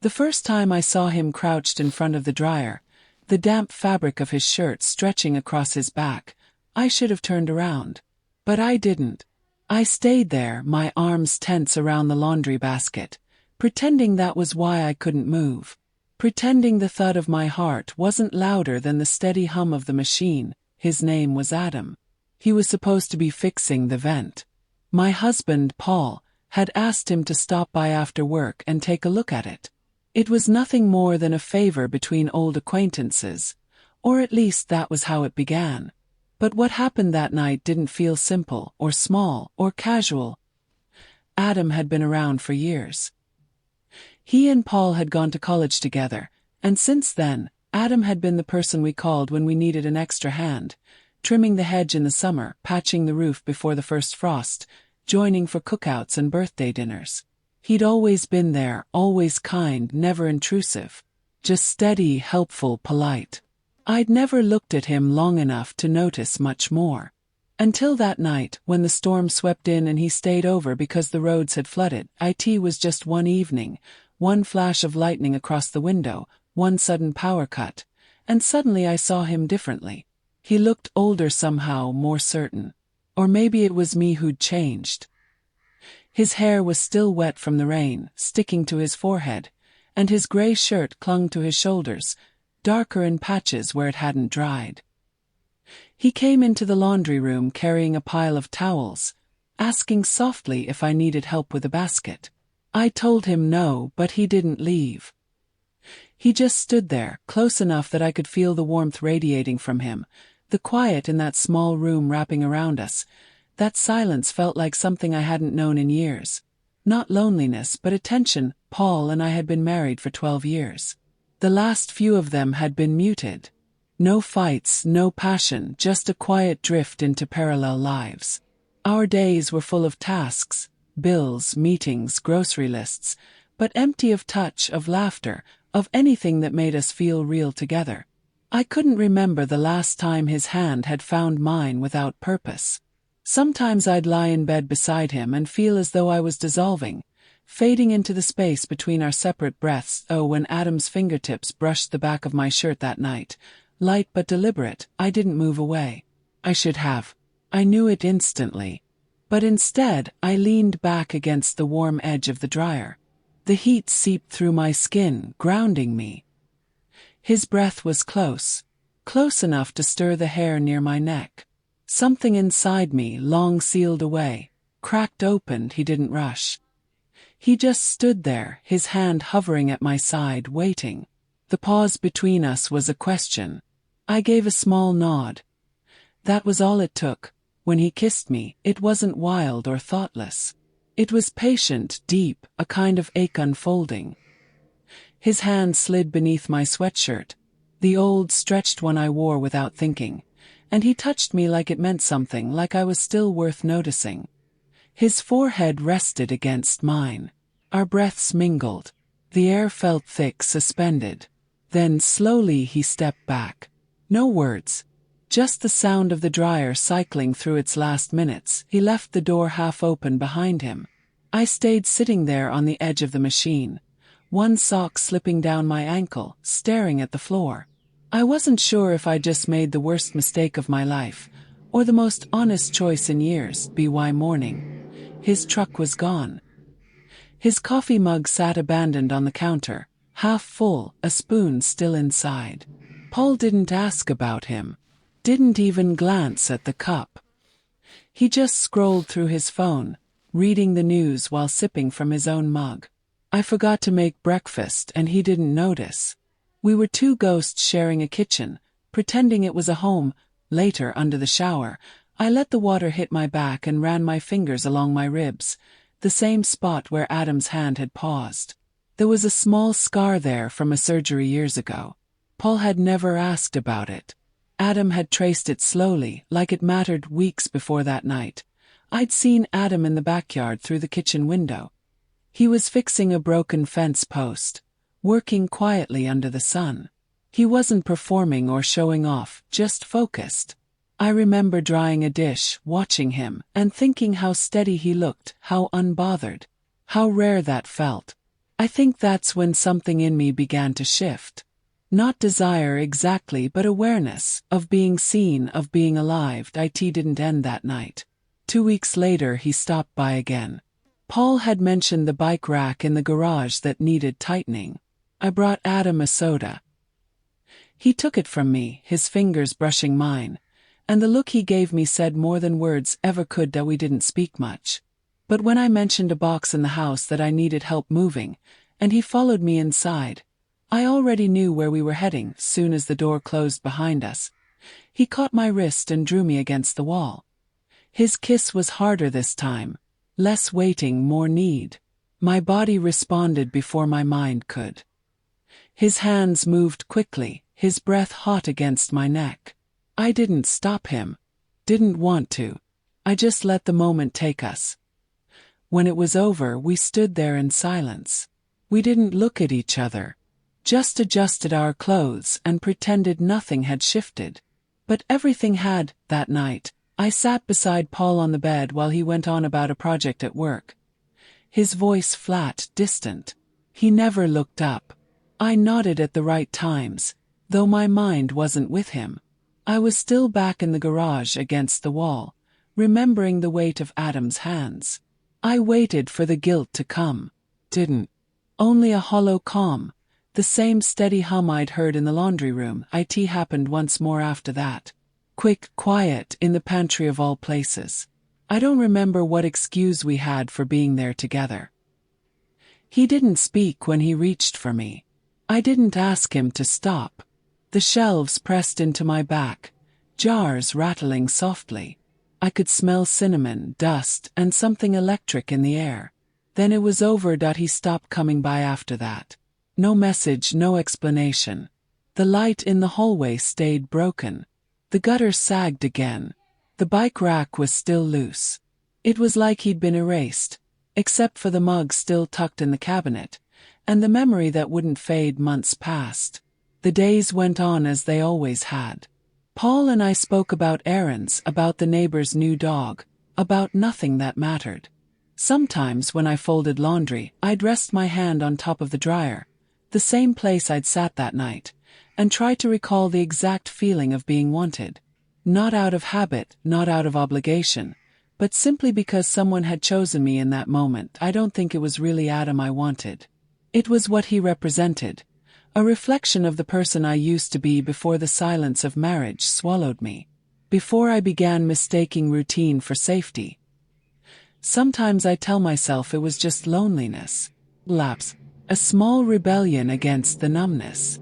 The first time I saw him crouched in front of the dryer, the damp fabric of his shirt stretching across his back, I should have turned around. But I didn't. I stayed there, my arms tense around the laundry basket, pretending that was why I couldn't move. Pretending the thud of my heart wasn't louder than the steady hum of the machine. His name was Adam. He was supposed to be fixing the vent. My husband, Paul, had asked him to stop by after work and take a look at it. It was nothing more than a favor between old acquaintances, or at least that was how it began. But what happened that night didn't feel simple or small or casual. Adam had been around for years. He and Paul had gone to college together, and since then, Adam had been the person we called when we needed an extra hand, trimming the hedge in the summer, patching the roof before the first frost, joining for cookouts and birthday dinners. He'd always been there, always kind, never intrusive. Just steady, helpful, polite. I'd never looked at him long enough to notice much more. Until that night, when the storm swept in and he stayed over because the roads had flooded. It was just one evening, one flash of lightning across the window, one sudden power cut, and suddenly I saw him differently. He looked older somehow, more certain. Or maybe it was me who'd changed. His hair was still wet from the rain, sticking to his forehead, and his gray shirt clung to his shoulders, darker in patches where it hadn't dried. He came into the laundry room carrying a pile of towels, asking softly if I needed help with a basket. I told him no, but he didn't leave. He just stood there, close enough that I could feel the warmth radiating from him, the quiet in that small room wrapping around us. That silence felt like something I hadn't known in years. Not loneliness, but attention. Paul and I had been married for 12 years. The last few of them had been muted. No fights, no passion, just a quiet drift into parallel lives. Our days were full of tasks, bills, meetings, grocery lists, but empty of touch, of laughter, of anything that made us feel real together. I couldn't remember the last time his hand had found mine without purpose. Sometimes I'd lie in bed beside him and feel as though I was dissolving, fading into the space between our separate breaths. Oh, when Adam's fingertips brushed the back of my shirt that night, light but deliberate, I didn't move away. I should have. I knew it instantly. But instead, I leaned back against the warm edge of the dryer. The heat seeped through my skin, grounding me. His breath was close enough to stir the hair near my neck. Something inside me, long sealed away, cracked open. He didn't rush. He just stood there, his hand hovering at my side, waiting. The pause between us was a question. I gave a small nod. That was all it took. When he kissed me, it wasn't wild or thoughtless. It was patient, deep, a kind of ache unfolding. His hand slid beneath my sweatshirt, the old stretched one I wore without thinking, and he touched me like it meant something, like I was still worth noticing. His forehead rested against mine. Our breaths mingled. The air felt thick, suspended. Then slowly he stepped back. No words. Just the sound of the dryer cycling through its last minutes. He left the door half open behind him. I stayed sitting there on the edge of the machine, one sock slipping down my ankle, staring at the floor. I wasn't sure if I just made the worst mistake of my life, or the most honest choice in years. By morning, his truck was gone. His coffee mug sat abandoned on the counter, half full, a spoon still inside. Paul didn't ask about him. Didn't even glance at the cup. He just scrolled through his phone, reading the news while sipping from his own mug. I forgot to make breakfast and he didn't notice. We were two ghosts sharing a kitchen, pretending it was a home. Later, under the shower, I let the water hit my back and ran my fingers along my ribs, the same spot where Adam's hand had paused. There was a small scar there from a surgery years ago. Paul had never asked about it. Adam had traced it slowly, like it mattered. Weeks before that night, I'd seen Adam in the backyard through the kitchen window. He was fixing a broken fence post, working quietly under the sun. He wasn't performing or showing off, just focused. I remember drying a dish, watching him, and thinking how steady he looked, how unbothered. How rare that felt. I think that's when something in me began to shift. Not desire exactly, but awareness, of being seen, of being alive. It didn't end that night. 2 weeks later he stopped by again. Paul had mentioned the bike rack in the garage that needed tightening. I brought Adam a soda. He took it from me, his fingers brushing mine, and the look he gave me said more than words ever could that we didn't speak much. But when I mentioned a box in the house that I needed help moving, and he followed me inside, I already knew where we were heading. Soon as the door closed behind us, he caught my wrist and drew me against the wall. His kiss was harder this time. Less waiting, more need. My body responded before my mind could. His hands moved quickly, his breath hot against my neck. I didn't stop him. Didn't want to. I just let the moment take us. When it was over, we stood there in silence. We didn't look at each other. Just adjusted our clothes and pretended nothing had shifted. But everything had, that night. I sat beside Paul on the bed while he went on about a project at work. His voice flat, distant. He never looked up. I nodded at the right times, though my mind wasn't with him. I was still back in the garage against the wall, remembering the weight of Adam's hands. I waited for the guilt to come. Didn't. Only a hollow calm. The same steady hum I'd heard in the laundry room. It happened once more after that. Quick, quiet, in the pantry of all places. I don't remember what excuse we had for being there together. He didn't speak when he reached for me. I didn't ask him to stop. The shelves pressed into my back, jars rattling softly. I could smell cinnamon, dust, and something electric in the air. Then it was over. He stopped coming by after that. No message, no explanation. The light in the hallway stayed broken. The gutter sagged again. The bike rack was still loose. It was like he'd been erased, except for the mug still tucked in the cabinet, and the memory that wouldn't fade. Months passed. The days went on as they always had. Paul and I spoke about errands, about the neighbor's new dog, about nothing that mattered. Sometimes when I folded laundry, I'd rest my hand on top of the dryer, the same place I'd sat that night, and try to recall the exact feeling of being wanted. Not out of habit, not out of obligation, but simply because someone had chosen me in that moment. I don't think it was really Adam I wanted. It was what he represented, a reflection of the person I used to be before the silence of marriage swallowed me, before I began mistaking routine for safety. Sometimes I tell myself it was just loneliness, lapse, a small rebellion against the numbness.